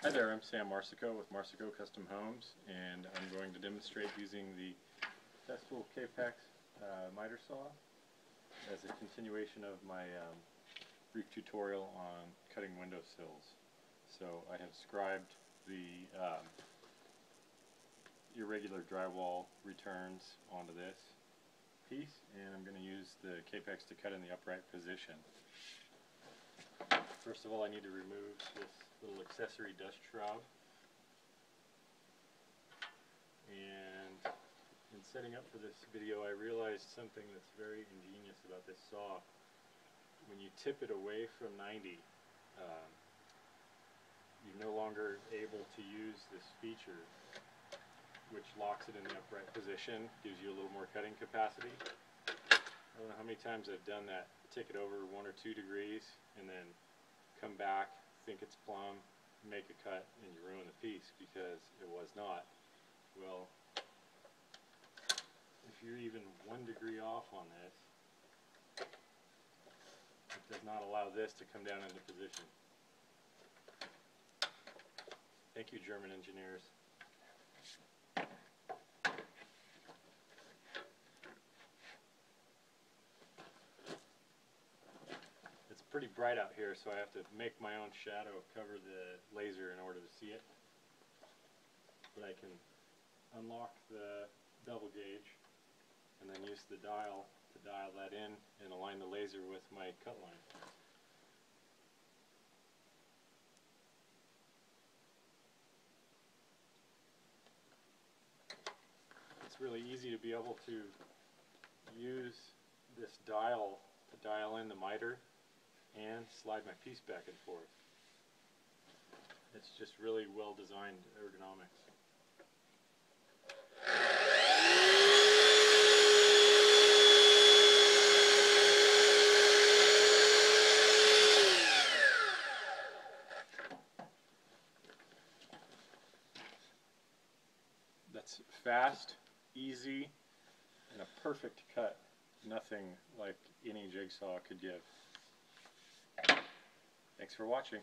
Hi there, I'm Sam Marsico with Marsico Custom Homes, and I'm going to demonstrate using the Festool Kapex Miter Saw as a continuation of my brief tutorial on cutting windowsills. So I have scribed the irregular drywall returns onto this piece, and I'm going to use the Kapex to cut in the upright position. First of all, I need to remove this little accessory dust shroud, and in setting up for this video I realized something that's very ingenious about this saw. When you tip it away from 90, you're no longer able to use this feature which locks it in the upright position, gives you a little more cutting capacity. I don't know how many times I've done that, tick it over 1 or 2 degrees and then come back, think it's plumb, make a cut, and you ruin the piece because it was not. Well, if you're even 1 degree off on this, it does not allow this to come down into position. Thank you, German engineers. It's pretty bright out here, so I have to make my own shadow cover the laser in order to see it. But I can unlock the bevel gauge and then use the dial to dial that in and align the laser with my cut line. It's really easy to be able to use this dial to dial in the miter and slide my piece back and forth. It's just really well designed ergonomics. That's fast, easy, and a perfect cut. Nothing like any jigsaw could give. Thanks for watching.